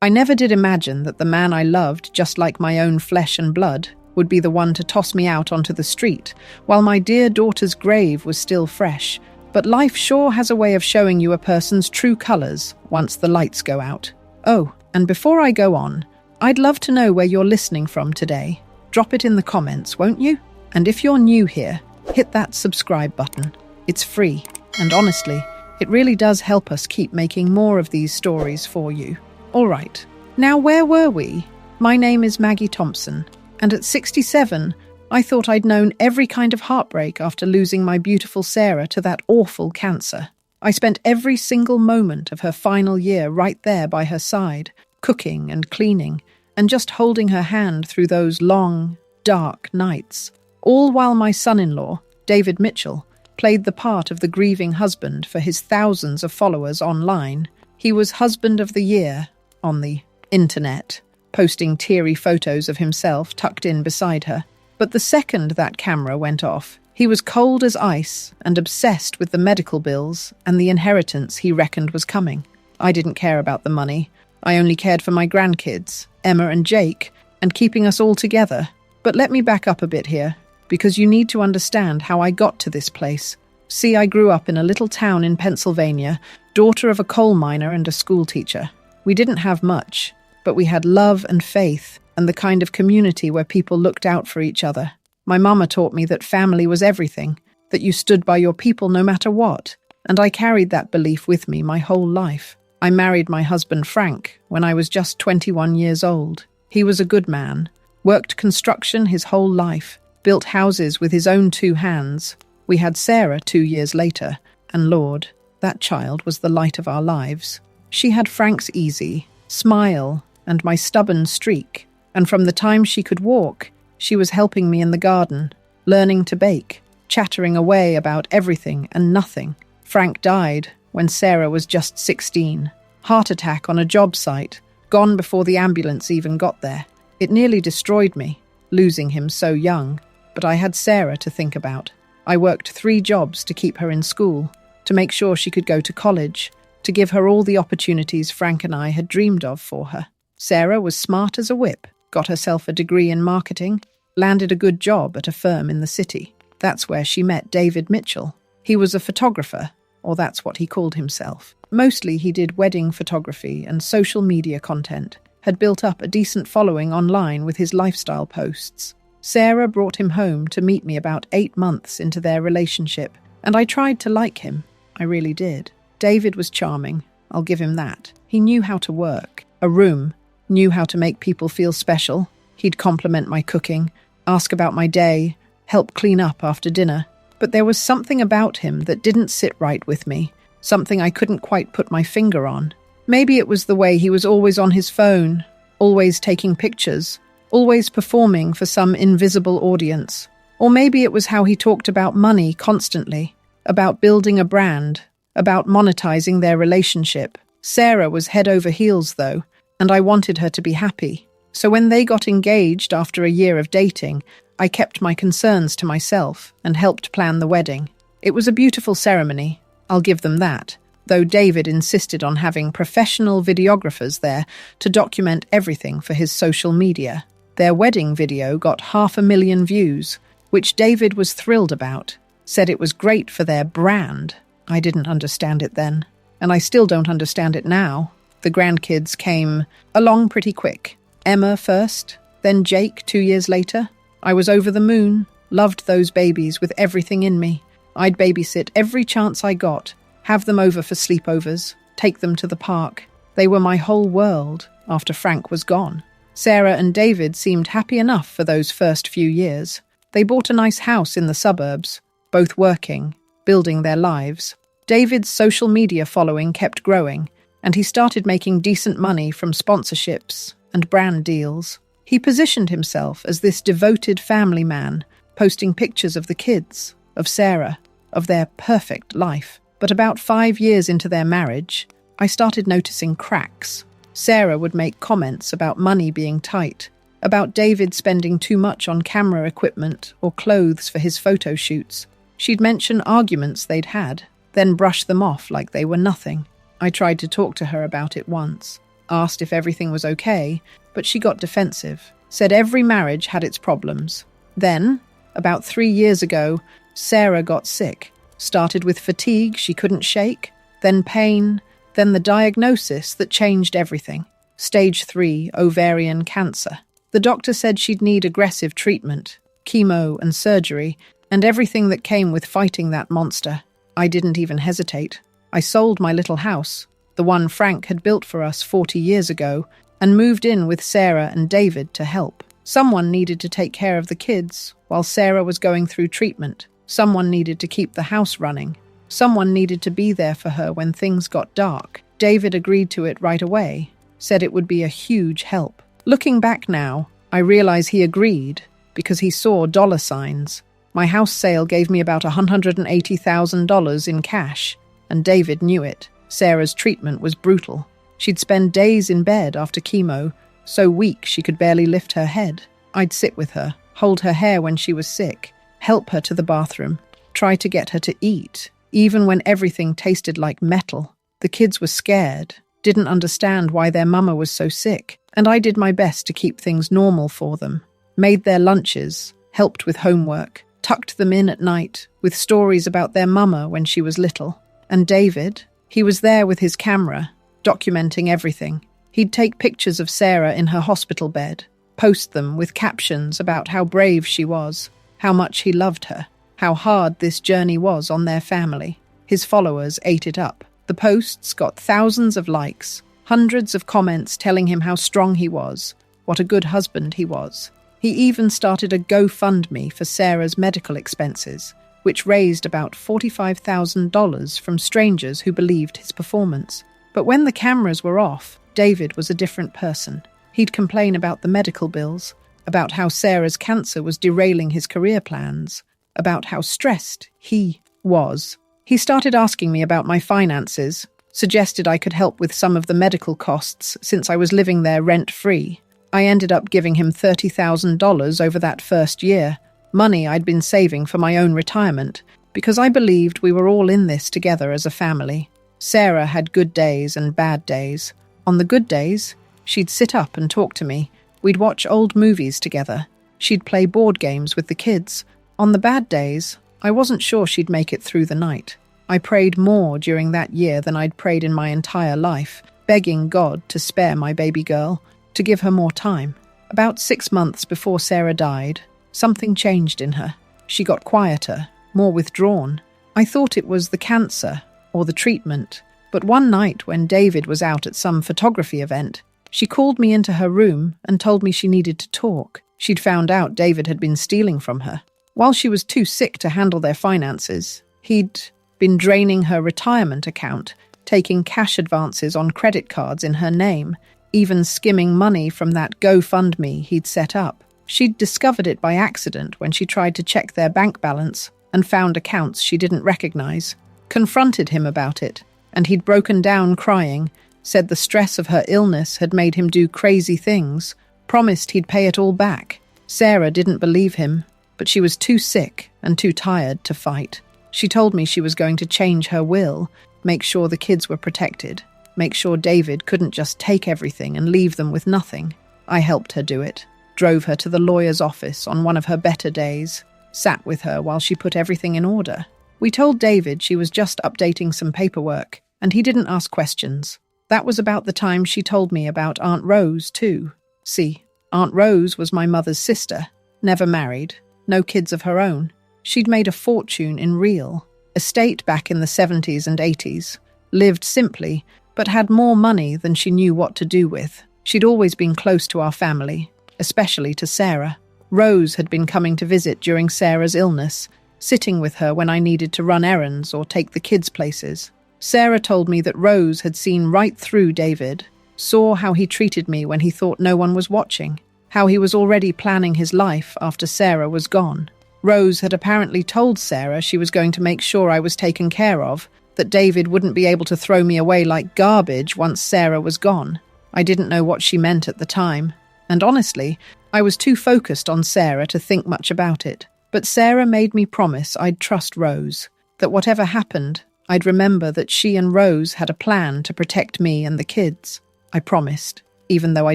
I never did imagine that the man I loved, just like my own flesh and blood, would be the one to toss me out onto the street, while my dear daughter's grave was still fresh. But life sure has a way of showing you a person's true colours once the lights go out. Oh, and before I go on, I'd love to know where you're listening from today. Drop it in the comments, won't you? And if you're new here, hit that subscribe button. It's free, and honestly, it really does help us keep making more of these stories for you. All right, now where were we? My name is Maggie Thompson, and at 67, I thought I'd known every kind of heartbreak after losing my beautiful Sarah to that awful cancer. I spent every single moment of her final year right there by her side, cooking and cleaning, and just holding her hand through those long, dark nights. All while my son-in-law, David Mitchell, played the part of the grieving husband for his thousands of followers online. He was husband of the year on the internet, posting teary photos of himself tucked in beside her. But the second that camera went off, he was cold as ice and obsessed with the medical bills and the inheritance he reckoned was coming. I didn't care about the money. I only cared for my grandkids, Emma and Jake, and keeping us all together. But let me back up a bit here, because you need to understand how I got to this place. See, I grew up in a little town in Pennsylvania, daughter of a coal miner and a school teacher. We didn't have much, but we had love and faith and the kind of community where people looked out for each other. My mama taught me that family was everything, that you stood by your people no matter what, and I carried that belief with me my whole life. I married my husband Frank when I was just 21 years old. He was a good man, worked construction his whole life, built houses with his own 2 hands. We had Sarah 2 years later, and Lord, that child was the light of our lives. She had Frank's easy smile and my stubborn streak, and from the time she could walk, she was helping me in the garden, learning to bake, chattering away about everything and nothing. Frank died when Sarah was just 16. Heart attack on a job site, gone before the ambulance even got there. It nearly destroyed me, losing him so young, but I had Sarah to think about. I worked 3 jobs to keep her in school, to make sure she could go to college, to give her all the opportunities Frank and I had dreamed of for her. Sarah was smart as a whip, got herself a degree in marketing, landed a good job at a firm in the city. That's where she met David Mitchell. He was a photographer, or that's what he called himself. Mostly he did wedding photography and social media content, had built up a decent following online with his lifestyle posts. Sarah brought him home to meet me about 8 months into their relationship, and I tried to like him. I really did. David was charming, I'll give him that. He knew how to work a room, knew how to make people feel special. He'd compliment my cooking, ask about my day, help clean up after dinner. But there was something about him that didn't sit right with me, something I couldn't quite put my finger on. Maybe it was the way he was always on his phone, always taking pictures, always performing for some invisible audience. Or maybe it was how he talked about money constantly, about building a brand, about monetizing their relationship. Sarah was head over heels, though, and I wanted her to be happy. So when they got engaged after a year of dating, I kept my concerns to myself and helped plan the wedding. It was a beautiful ceremony, I'll give them that, though David insisted on having professional videographers there to document everything for his social media. Their wedding video got 500,000 views, which David was thrilled about, said it was great for their brand. I didn't understand it then, and I still don't understand it now. The grandkids came along pretty quick. Emma first, then Jake 2 years later. I was over the moon, loved those babies with everything in me. I'd babysit every chance I got, have them over for sleepovers, take them to the park. They were my whole world after Frank was gone. Sarah and David seemed happy enough for those first few years. They bought a nice house in the suburbs, both working, building their lives. David's social media following kept growing, and he started making decent money from sponsorships and brand deals. He positioned himself as this devoted family man, posting pictures of the kids, of Sarah, of their perfect life. But about 5 years into their marriage, I started noticing cracks. Sarah would make comments about money being tight, about David spending too much on camera equipment or clothes for his photo shoots. She'd mention arguments they'd had, then brush them off like they were nothing. I tried to talk to her about it once. asked if everything was okay, but she got defensive, said every marriage had its problems. Then, about 3 years ago, Sarah got sick. Started with fatigue she couldn't shake, then pain, then the diagnosis that changed everything. Stage 3 ovarian cancer. The doctor said she'd need aggressive treatment, chemo and surgery, and everything that came with fighting that monster. I didn't even hesitate. I sold my little house, the one Frank had built for us 40 years ago, and moved in with Sarah and David to help. Someone needed to take care of the kids while Sarah was going through treatment. Someone needed to keep the house running. Someone needed to be there for her when things got dark. David agreed to it right away, said it would be a huge help. Looking back now, I realize he agreed because he saw dollar signs. My house sale gave me about $180,000 in cash, and David knew it. Sarah's treatment was brutal. She'd spend days in bed after chemo, so weak she could barely lift her head. I'd sit with her, hold her hair when she was sick, help her to the bathroom, try to get her to eat, even when everything tasted like metal. The kids were scared, didn't understand why their mama was so sick, and I did my best to keep things normal for them. Made their lunches, helped with homework, tucked them in at night with stories about their mama when she was little. And David, he was there with his camera, documenting everything. He'd take pictures of Sarah in her hospital bed, post them with captions about how brave she was, how much he loved her, how hard this journey was on their family. His followers ate it up. The posts got thousands of likes, hundreds of comments telling him how strong he was, what a good husband he was. He even started a GoFundMe for Sarah's medical expenses, which raised about $45,000 from strangers who believed his performance. But when the cameras were off, David was a different person. He'd complain about the medical bills, about how Sarah's cancer was derailing his career plans, about how stressed he was. He started asking me about my finances, suggested I could help with some of the medical costs since I was living there rent-free. I ended up giving him $30,000 over that first year, money I'd been saving for my own retirement, because I believed we were all in this together as a family. Sarah had good days and bad days. On the good days, she'd sit up and talk to me. We'd watch old movies together. She'd play board games with the kids. On the bad days, I wasn't sure she'd make it through the night. I prayed more during that year than I'd prayed in my entire life, begging God to spare my baby girl, to give her more time. About 6 months before Sarah died, something changed in her. She got quieter, more withdrawn. I thought it was the cancer or the treatment, but one night when David was out at some photography event, she called me into her room and told me she needed to talk. She'd found out David had been stealing from her. While she was too sick to handle their finances, he'd been draining her retirement account, taking cash advances on credit cards in her name, even skimming money from that GoFundMe he'd set up. She'd discovered it by accident when she tried to check their bank balance and found accounts she didn't recognize. Confronted him about it, and he'd broken down crying, said the stress of her illness had made him do crazy things, promised he'd pay it all back. Sarah didn't believe him, but she was too sick and too tired to fight. She told me she was going to change her will, make sure the kids were protected, make sure David couldn't just take everything and leave them with nothing. I helped her do it, drove her to the lawyer's office on one of her better days, sat with her while she put everything in order. We told David she was just updating some paperwork, and he didn't ask questions. That was about the time she told me about Aunt Rose, too. See, Aunt Rose was my mother's sister, never married, no kids of her own. She'd made a fortune in real estate back in the 70s and 80s, lived simply, but had more money than she knew what to do with. She'd always been close to our family, especially to Sarah. Rose had been coming to visit during Sarah's illness, sitting with her when I needed to run errands or take the kids places. Sarah told me that Rose had seen right through David, saw how he treated me when he thought no one was watching, how he was already planning his life after Sarah was gone. Rose had apparently told Sarah she was going to make sure I was taken care of, that David wouldn't be able to throw me away like garbage once Sarah was gone. I didn't know what she meant at the time, and honestly, I was too focused on Sarah to think much about it. But Sarah made me promise I'd trust Rose, that whatever happened, I'd remember that she and Rose had a plan to protect me and the kids. I promised, even though I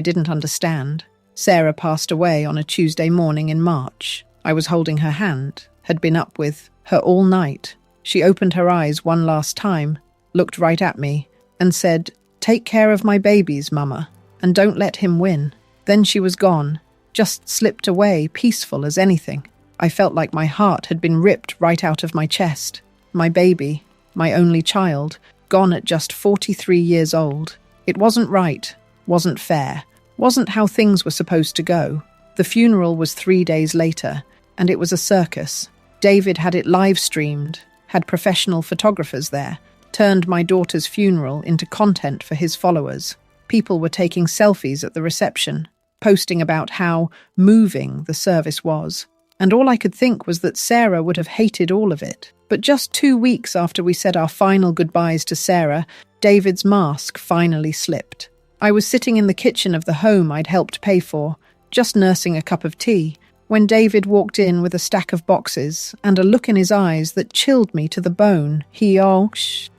didn't understand. Sarah passed away on a Tuesday morning in March. I was holding her hand, had been up with her all night. She opened her eyes one last time, looked right at me, and said, "Take care of my babies, Mama, and don't let him win." Then she was gone, just slipped away, peaceful as anything. I felt like my heart had been ripped right out of my chest. My baby, my only child, gone at just 43 years old. It wasn't right, wasn't fair, wasn't how things were supposed to go. The funeral was 3 days later, and it was a circus. David had it live-streamed, had professional photographers there, turned my daughter's funeral into content for his followers. People were taking selfies at the reception, posting about how moving the service was. And all I could think was that Sarah would have hated all of it. But just 2 weeks after we said our final goodbyes to Sarah, David's mask finally slipped. I was sitting in the kitchen of the home I'd helped pay for, just nursing a cup of tea, when David walked in with a stack of boxes and a look in his eyes that chilled me to the bone. He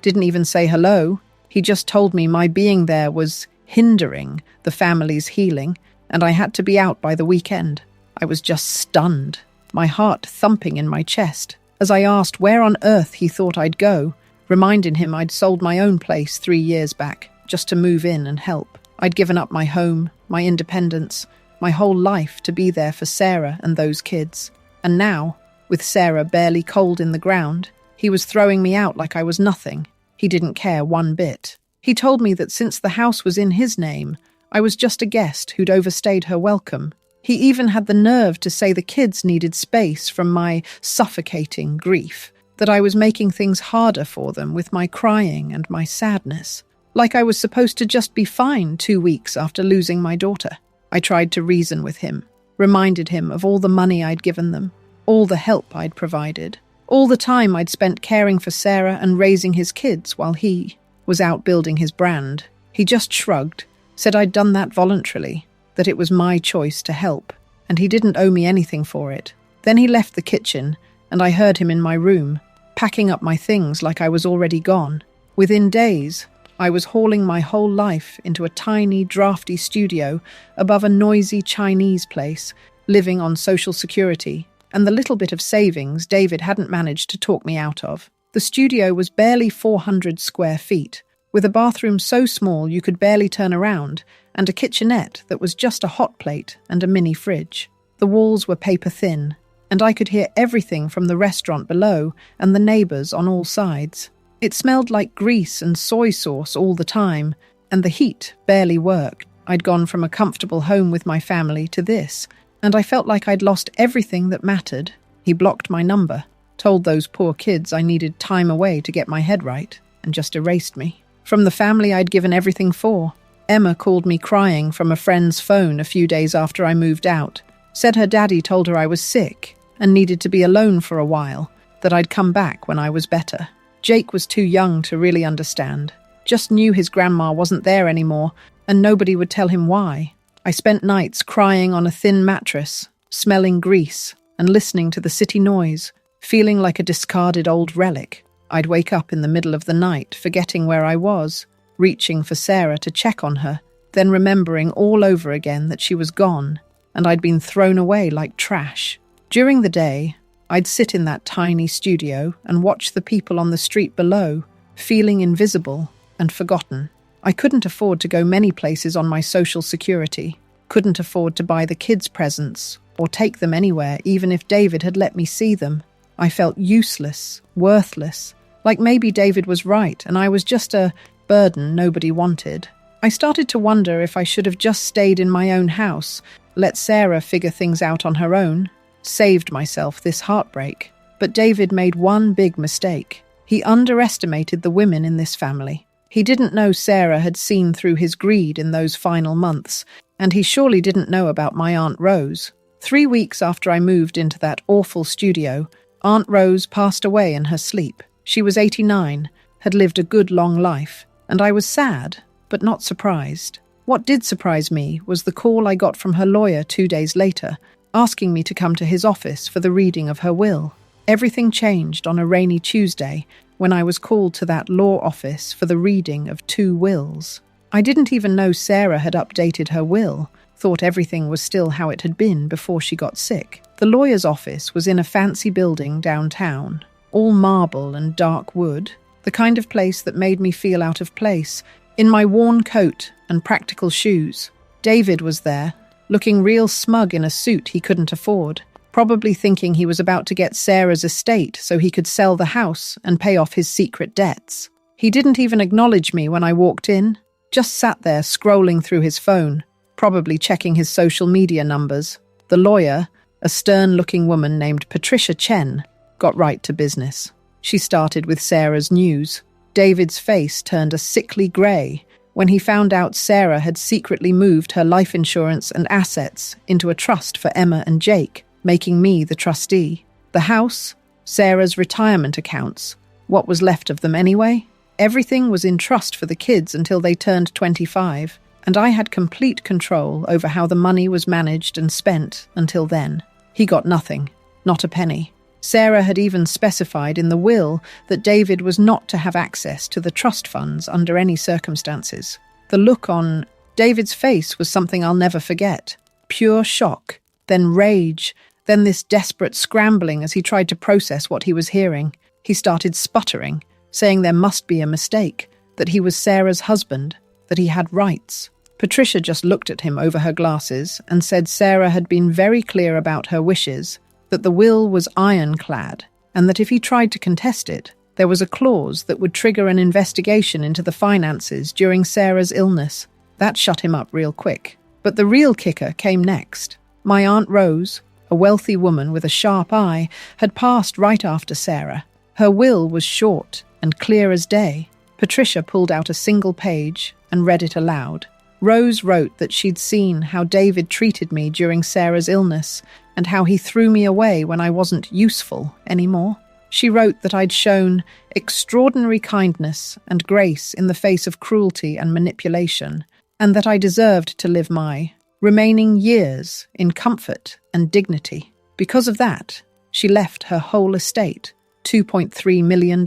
didn't even say hello. He just told me my being there was hindering the family's healing, and I had to be out by the weekend. I was just stunned, my heart thumping in my chest, as I asked where on earth he thought I'd go, reminding him I'd sold my own place 3 years back, just to move in and help. I'd given up my home, my independence, my whole life to be there for Sarah and those kids. And now, with Sarah barely cold in the ground, he was throwing me out like I was nothing. He didn't care one bit. He told me that since the house was in his name, I was just a guest who'd overstayed her welcome. He even had the nerve to say the kids needed space from my suffocating grief, that I was making things harder for them with my crying and my sadness, like I was supposed to just be fine 2 weeks after losing my daughter. I tried to reason with him, reminded him of all the money I'd given them, all the help I'd provided, all the time I'd spent caring for Sarah and raising his kids while he was out building his brand. He just shrugged, said I'd done that voluntarily, that it was my choice to help, and he didn't owe me anything for it. Then he left the kitchen, and I heard him in my room, packing up my things like I was already gone. Within days, I was hauling my whole life into a tiny, drafty studio above a noisy Chinese place, living on Social Security, and the little bit of savings David hadn't managed to talk me out of. The studio was barely 400 square feet, with a bathroom so small you could barely turn around, and a kitchenette that was just a hot plate and a mini fridge. The walls were paper thin, and I could hear everything from the restaurant below and the neighbours on all sides. It smelled like grease and soy sauce all the time, and the heat barely worked. I'd gone from a comfortable home with my family to this, and I felt like I'd lost everything that mattered. He blocked my number, told those poor kids I needed time away to get my head right, and just erased me. From the family I'd given everything for. Emma called me crying from a friend's phone a few days after I moved out, said her daddy told her I was sick and needed to be alone for a while, that I'd come back when I was better. Jake was too young to really understand, just knew his grandma wasn't there anymore, and nobody would tell him why. I spent nights crying on a thin mattress, smelling grease, and listening to the city noise, feeling like a discarded old relic. I'd wake up in the middle of the night, forgetting where I was, reaching for Sarah to check on her, then remembering all over again that she was gone, and I'd been thrown away like trash. During the day, I'd sit in that tiny studio and watch the people on the street below, feeling invisible and forgotten. I couldn't afford to go many places on my Social Security, couldn't afford to buy the kids presents or take them anywhere, even if David had let me see them. I felt useless, worthless, like maybe David was right and I was just a burden nobody wanted. I started to wonder if I should have just stayed in my own house, let Sarah figure things out on her own, saved myself this heartbreak. But David made one big mistake. He underestimated the women in this family. He didn't know Sarah had seen through his greed in those final months, and he surely didn't know about my Aunt Rose. 3 weeks after I moved into that awful studio, Aunt Rose passed away in her sleep. She was 89, had lived a good long life, and I was sad, but not surprised. What did surprise me was the call I got from her lawyer 2 days later, asking me to come to his office for the reading of her will. Everything changed on a rainy Tuesday when I was called to that law office for the reading of 2 wills. I didn't even know Sarah had updated her will, thought everything was still how it had been before she got sick. The lawyer's office was in a fancy building downtown, all marble and dark wood, the kind of place that made me feel out of place, in my worn coat and practical shoes. David was there, looking real smug in a suit he couldn't afford, probably thinking he was about to get Sarah's estate so he could sell the house and pay off his secret debts. He didn't even acknowledge me when I walked in, just sat there scrolling through his phone, probably checking his social media numbers. The lawyer, a stern-looking woman named Patricia Chen, got right to business. She started with Sarah's news. David's face turned a sickly grey when he found out Sarah had secretly moved her life insurance and assets into a trust for Emma and Jake, making me the trustee. The house, Sarah's retirement accounts, what was left of them anyway? Everything was in trust for the kids until they turned 25, and I had complete control over how the money was managed and spent until then. He got nothing, not a penny. Sarah had even specified in the will that David was not to have access to the trust funds under any circumstances. The look on David's face was something I'll never forget. Pure shock, then rage, then this desperate scrambling as he tried to process what he was hearing. He started sputtering, saying there must be a mistake, that he was Sarah's husband, that he had rights. Patricia just looked at him over her glasses and said Sarah had been very clear about her wishes, that the will was ironclad, and that if he tried to contest it, there was a clause that would trigger an investigation into the finances during Sarah's illness. That shut him up real quick. But the real kicker came next. My Aunt Rose, a wealthy woman with a sharp eye, had passed right after Sarah. Her will was short and clear as day. Patricia pulled out a single page and read it aloud. Rose wrote that she'd seen how David treated me during Sarah's illness and how he threw me away when I wasn't useful anymore. She wrote that I'd shown extraordinary kindness and grace in the face of cruelty and manipulation, and that I deserved to live my remaining years in comfort and dignity. Because of that, she left her whole estate, $2.3 million,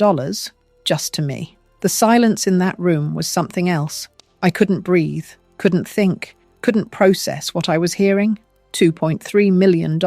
just to me. The silence in that room was something else. I couldn't breathe, couldn't think, couldn't process what I was hearing. $2.3 million?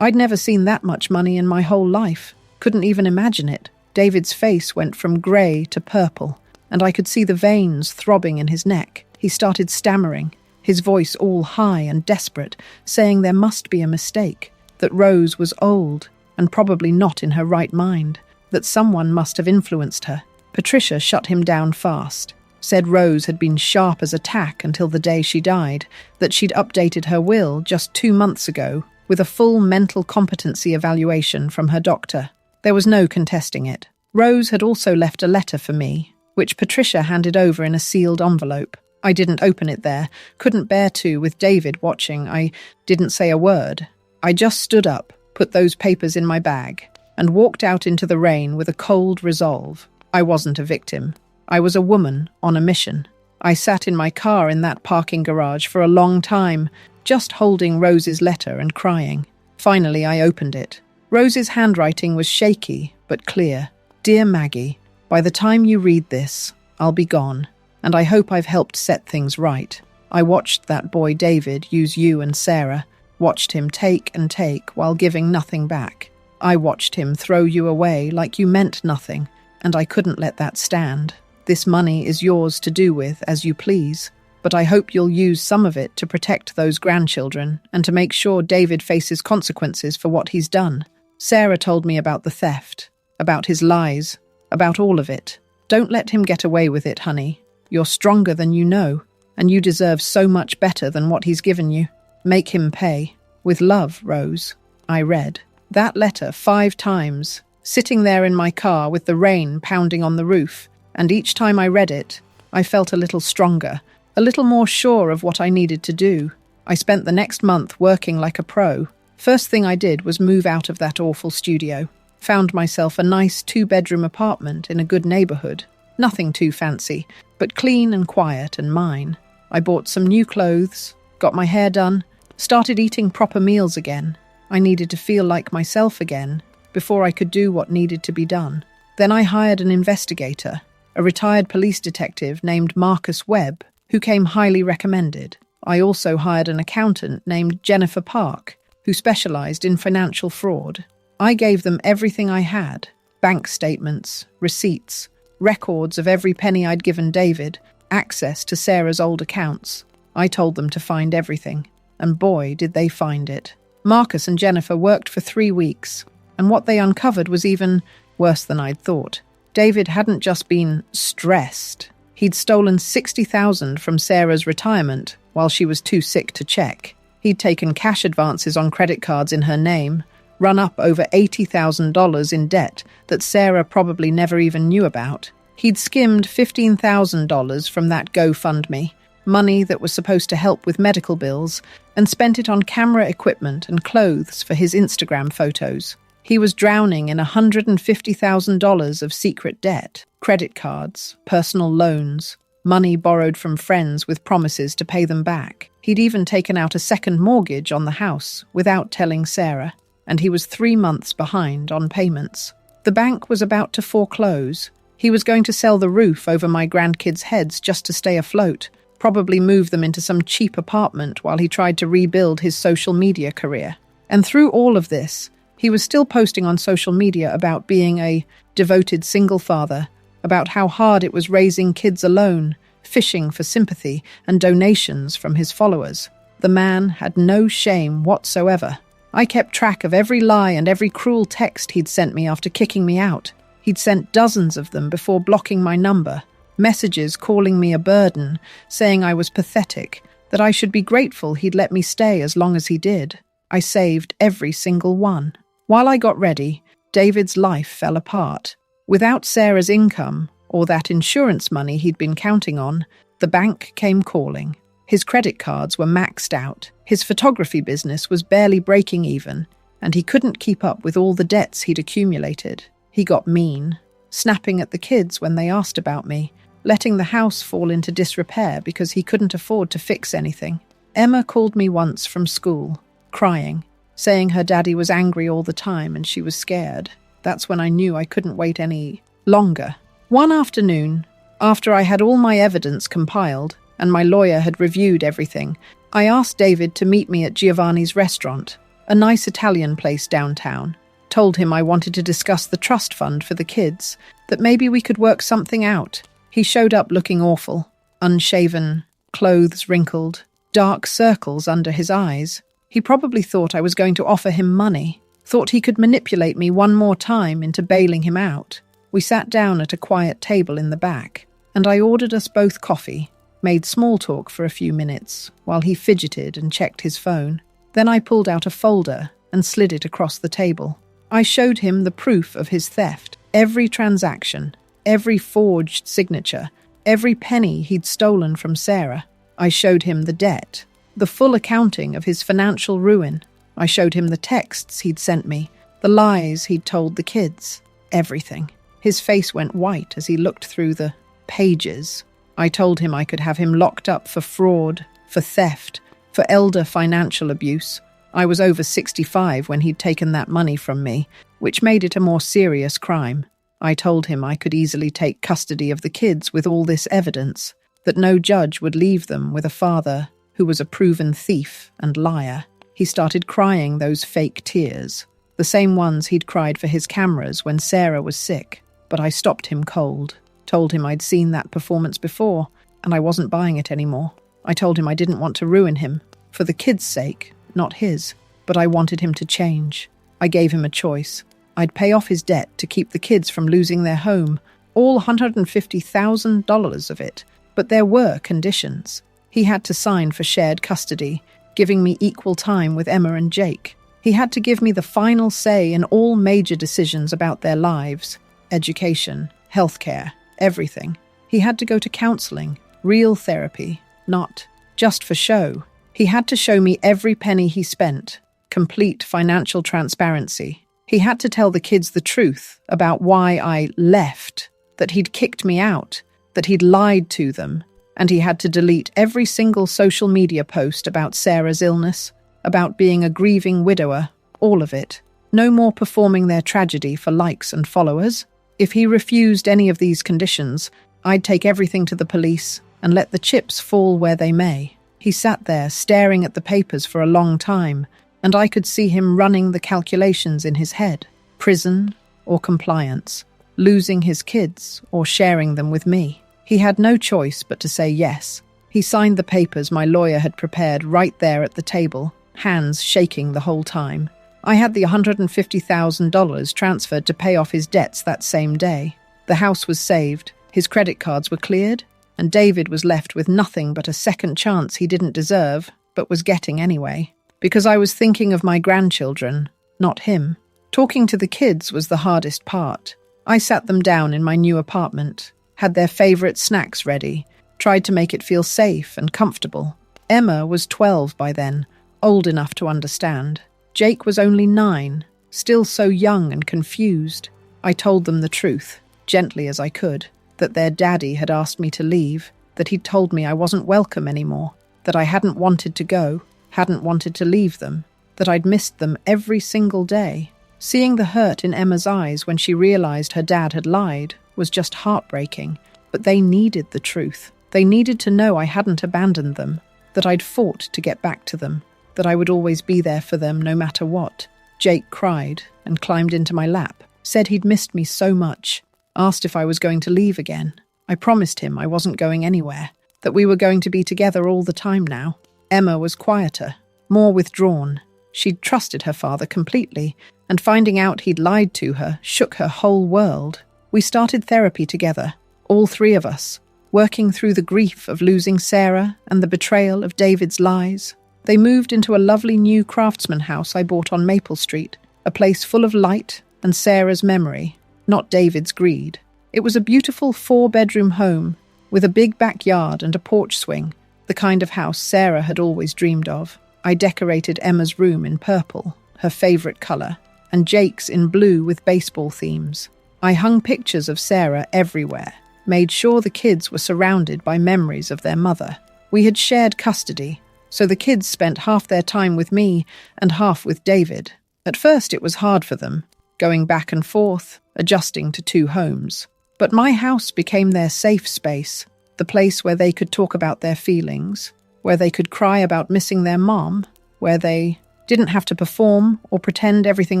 I'd never seen that much money in my whole life. Couldn't even imagine it. David's face went from grey to purple, and I could see the veins throbbing in his neck. He started stammering, his voice all high and desperate, saying there must be a mistake, that Rose was old and probably not in her right mind, that someone must have influenced her. Patricia shut him down fast, said Rose had been sharp as a tack until the day she died, that she'd updated her will just 2 months ago with a full mental competency evaluation from her doctor. There was no contesting it. Rose had also left a letter for me, which Patricia handed over in a sealed envelope. I didn't open it there, couldn't bear to with David watching. I didn't say a word. I just stood up, put those papers in my bag, and walked out into the rain with a cold resolve. I wasn't a victim. I was a woman on a mission. I sat in my car in that parking garage for a long time, just holding Rose's letter and crying. Finally, I opened it. Rose's handwriting was shaky, but clear. Dear Maggie, by the time you read this, I'll be gone, and I hope I've helped set things right. I watched that boy David use you and Sarah, watched him take and take while giving nothing back. I watched him throw you away like you meant nothing, and I couldn't let that stand. This money is yours to do with as you please, but I hope you'll use some of it to protect those grandchildren and to make sure David faces consequences for what he's done. Sarah told me about the theft, about his lies, about all of it. Don't let him get away with it, honey. You're stronger than you know, and you deserve so much better than what he's given you. Make him pay. With love, Rose. I read that letter 5 times, sitting there in my car with the rain pounding on the roof, and each time I read it, I felt a little stronger, a little more sure of what I needed to do. I spent the next month working like a pro. First thing I did was move out of that awful studio. Found myself a nice 2-bedroom apartment in a good neighborhood. Nothing too fancy, but clean and quiet and mine. I bought some new clothes, got my hair done, started eating proper meals again. I needed to feel like myself again before I could do what needed to be done. Then I hired an investigator, a retired police detective named Marcus Webb, who came highly recommended. I also hired an accountant named Jennifer Park, who specialized in financial fraud. I gave them everything I had: bank statements, receipts, records of every penny I'd given David, access to Sarah's old accounts. I told them to find everything, and boy, did they find it. Marcus and Jennifer worked for 3 weeks, and what they uncovered was even worse than I'd thought. David hadn't just been stressed. He'd stolen $60,000 from Sarah's retirement while she was too sick to check. He'd taken cash advances on credit cards in her name, run up over $80,000 in debt that Sarah probably never even knew about. He'd skimmed $15,000 from that GoFundMe, money that was supposed to help with medical bills, and spent it on camera equipment and clothes for his Instagram photos. He was drowning in $150,000 of secret debt, credit cards, personal loans, money borrowed from friends with promises to pay them back. He'd even taken out a second mortgage on the house without telling Sarah, and he was 3 months behind on payments. The bank was about to foreclose. He was going to sell the roof over my grandkids' heads just to stay afloat, probably move them into some cheap apartment while he tried to rebuild his social media career. And through all of this, he was still posting on social media about being a devoted single father, about how hard it was raising kids alone, fishing for sympathy and donations from his followers. The man had no shame whatsoever. I kept track of every lie and every cruel text he'd sent me after kicking me out. He'd sent dozens of them before blocking my number, messages calling me a burden, saying I was pathetic, that I should be grateful he'd let me stay as long as he did. I saved every single one. While I got ready, David's life fell apart. Without Sarah's income, or that insurance money he'd been counting on, the bank came calling. His credit cards were maxed out, his photography business was barely breaking even, and he couldn't keep up with all the debts he'd accumulated. He got mean, snapping at the kids when they asked about me, letting the house fall into disrepair because he couldn't afford to fix anything. Emma called me once from school, crying, saying her daddy was angry all the time and she was scared. That's when I knew I couldn't wait any longer. One afternoon, after I had all my evidence compiled and my lawyer had reviewed everything, I asked David to meet me at Giovanni's restaurant, a nice Italian place downtown. Told him I wanted to discuss the trust fund for the kids, that maybe we could work something out. He showed up looking awful, unshaven, clothes wrinkled, dark circles under his eyes. He probably thought I was going to offer him money, thought he could manipulate me one more time into bailing him out. We sat down at a quiet table in the back, and I ordered us both coffee, made small talk for a few minutes, while he fidgeted and checked his phone. Then I pulled out a folder and slid it across the table. I showed him the proof of his theft, every transaction, every forged signature, every penny he'd stolen from Sarah. I showed him the debt, the full accounting of his financial ruin. I showed him the texts he'd sent me, the lies he'd told the kids, everything. His face went white as he looked through the pages. I told him I could have him locked up for fraud, for theft, for elder financial abuse. I was over 65 when he'd taken that money from me, which made it a more serious crime. I told him I could easily take custody of the kids with all this evidence, that no judge would leave them with a father who was a proven thief and liar. He started crying those fake tears, the same ones he'd cried for his cameras when Sarah was sick. But I stopped him cold, told him I'd seen that performance before, and I wasn't buying it anymore. I told him I didn't want to ruin him, for the kids' sake, not his, but I wanted him to change. I gave him a choice. I'd pay off his debt to keep the kids from losing their home, all $150,000 of it, but there were conditions. He had to sign for shared custody, giving me equal time with Emma and Jake. He had to give me the final say in all major decisions about their lives, education, healthcare, everything. He had to go to counseling, real therapy, not just for show. He had to show me every penny he spent, complete financial transparency. He had to tell the kids the truth about why I left, that he'd kicked me out, that he'd lied to them, and he had to delete every single social media post about Sarah's illness, about being a grieving widower, all of it. No more performing their tragedy for likes and followers. If he refused any of these conditions, I'd take everything to the police and let the chips fall where they may. He sat there staring at the papers for a long time, and I could see him running the calculations in his head. Prison or compliance, losing his kids or sharing them with me. He had no choice but to say yes. He signed the papers my lawyer had prepared right there at the table, hands shaking the whole time. I had the $150,000 transferred to pay off his debts that same day. The house was saved, his credit cards were cleared, and David was left with nothing but a second chance he didn't deserve, but was getting anyway. Because I was thinking of my grandchildren, not him. Talking to the kids was the hardest part. I sat them down in my new apartment, had their favorite snacks ready, tried to make it feel safe and comfortable. Emma was 12 by then, old enough to understand. Jake was only 9, still so young and confused. I told them the truth, gently as I could, that their daddy had asked me to leave, that he'd told me I wasn't welcome anymore, that I hadn't wanted to go, hadn't wanted to leave them, that I'd missed them every single day. Seeing the hurt in Emma's eyes when she realized her dad had lied was just heartbreaking, but they needed the truth. They needed to know I hadn't abandoned them, that I'd fought to get back to them, that I would always be there for them no matter what. Jake cried and climbed into my lap, said he'd missed me so much, asked if I was going to leave again. I promised him I wasn't going anywhere, that we were going to be together all the time now. Emma was quieter, more withdrawn. She'd trusted her father completely, and finding out he'd lied to her shook her whole world. We started therapy together, all three of us, working through the grief of losing Sarah and the betrayal of David's lies. They moved into a lovely new craftsman house I bought on Maple Street, a place full of light and Sarah's memory, not David's greed. It was a beautiful 4-bedroom home with a big backyard and a porch swing, the kind of house Sarah had always dreamed of. I decorated Emma's room in purple, her favorite color, and Jake's in blue with baseball themes. I hung pictures of Sarah everywhere, made sure the kids were surrounded by memories of their mother. We had shared custody, so the kids spent half their time with me and half with David. At first it was hard for them, going back and forth, adjusting to 2 homes. But my house became their safe space, the place where they could talk about their feelings, where they could cry about missing their mom, where they didn't have to perform or pretend everything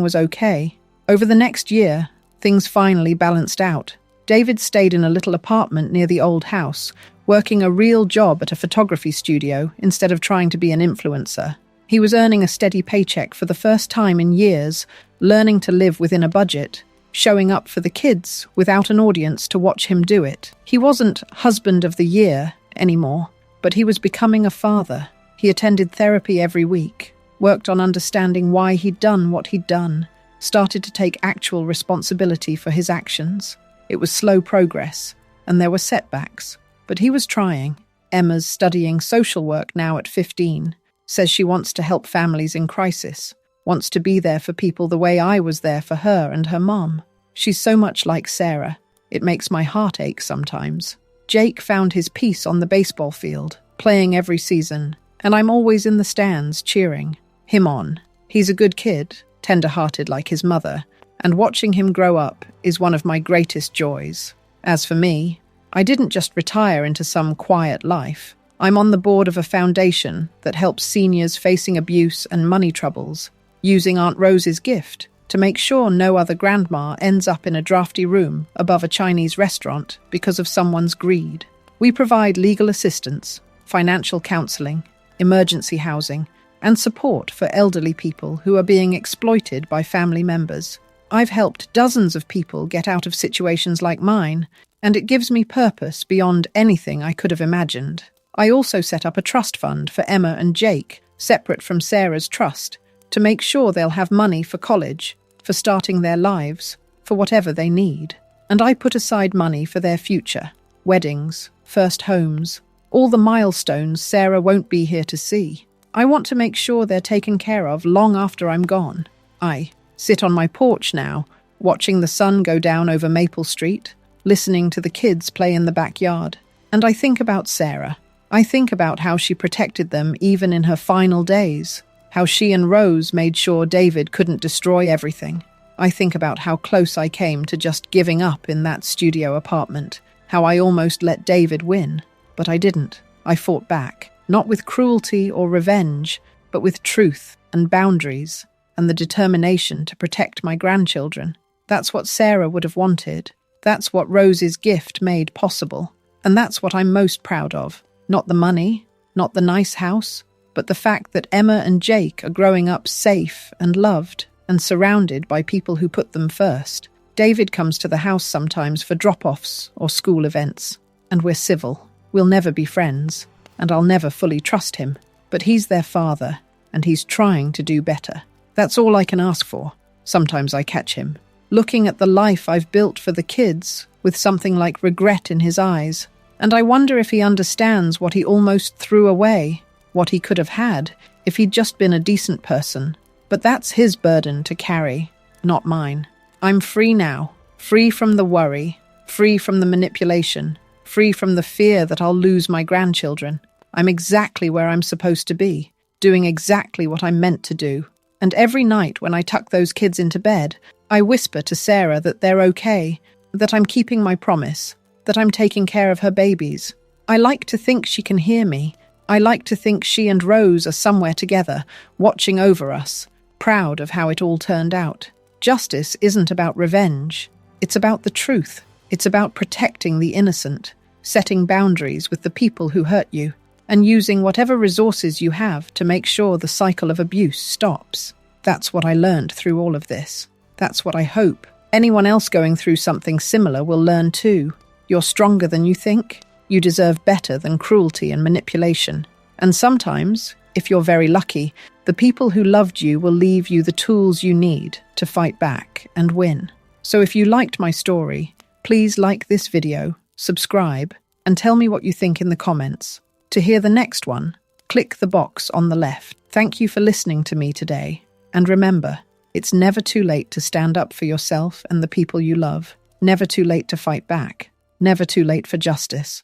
was okay. Over the next year, things finally balanced out. David stayed in a little apartment near the old house, working a real job at a photography studio instead of trying to be an influencer. He was earning a steady paycheck for the first time in years, learning to live within a budget, showing up for the kids without an audience to watch him do it. He wasn't husband of the year anymore, but he was becoming a father. He attended therapy every week, worked on understanding why he'd done what he'd done, started to take actual responsibility for his actions. It was slow progress, and there were setbacks, but he was trying. Emma's studying social work now at 15, says she wants to help families in crisis, wants to be there for people the way I was there for her and her mom. She's so much like Sarah, it makes my heart ache sometimes. Jake found his peace on the baseball field, playing every season, and I'm always in the stands cheering him on. He's a good kid, tender-hearted like his mother, and watching him grow up is one of my greatest joys. As for me, I didn't just retire into some quiet life. I'm on the board of a foundation that helps seniors facing abuse and money troubles, using Aunt Rose's gift to make sure no other grandma ends up in a drafty room above a Chinese restaurant because of someone's greed. We provide legal assistance, financial counseling, emergency housing, and support for elderly people who are being exploited by family members. I've helped dozens of people get out of situations like mine, and it gives me purpose beyond anything I could have imagined. I also set up a trust fund for Emma and Jake, separate from Sarah's trust, to make sure they'll have money for college, for starting their lives, for whatever they need. And I put aside money for their future, weddings, first homes, all the milestones Sarah won't be here to see. I want to make sure they're taken care of long after I'm gone. I sit on my porch now, watching the sun go down over Maple Street, listening to the kids play in the backyard. And I think about Sarah. I think about how she protected them even in her final days, how she and Rose made sure David couldn't destroy everything. I think about how close I came to just giving up in that studio apartment, how I almost let David win, but I didn't. I fought back, not with cruelty or revenge, but with truth and boundaries and the determination to protect my grandchildren. That's what Sarah would have wanted. That's what Rose's gift made possible. And that's what I'm most proud of. Not the money, not the nice house, but the fact that Emma and Jake are growing up safe and loved and surrounded by people who put them first. David comes to the house sometimes for drop-offs or school events, and we're civil. We'll never be friends, and I'll never fully trust him. But he's their father, and he's trying to do better. That's all I can ask for. Sometimes I catch him, looking at the life I've built for the kids with something like regret in his eyes, and I wonder if he understands what he almost threw away, what he could have had if he'd just been a decent person. But that's his burden to carry, not mine. I'm free now, free from the worry, free from the manipulation, free from the fear that I'll lose my grandchildren. I'm exactly where I'm supposed to be, doing exactly what I'm meant to do. And every night when I tuck those kids into bed, I whisper to Sarah that they're okay, that I'm keeping my promise, that I'm taking care of her babies. I like to think she can hear me. I like to think she and Rose are somewhere together, watching over us, proud of how it all turned out. Justice isn't about revenge. It's about the truth. It's about protecting the innocent, setting boundaries with the people who hurt you, and using whatever resources you have to make sure the cycle of abuse stops. That's what I learned through all of this. That's what I hope anyone else going through something similar will learn too. You're stronger than you think. You deserve better than cruelty and manipulation. And sometimes, if you're very lucky, the people who loved you will leave you the tools you need to fight back and win. So if you liked my story, please like this video, subscribe, and tell me what you think in the comments. To hear the next one, click the box on the left. Thank you for listening to me today. And remember, it's never too late to stand up for yourself and the people you love. Never too late to fight back. Never too late for justice.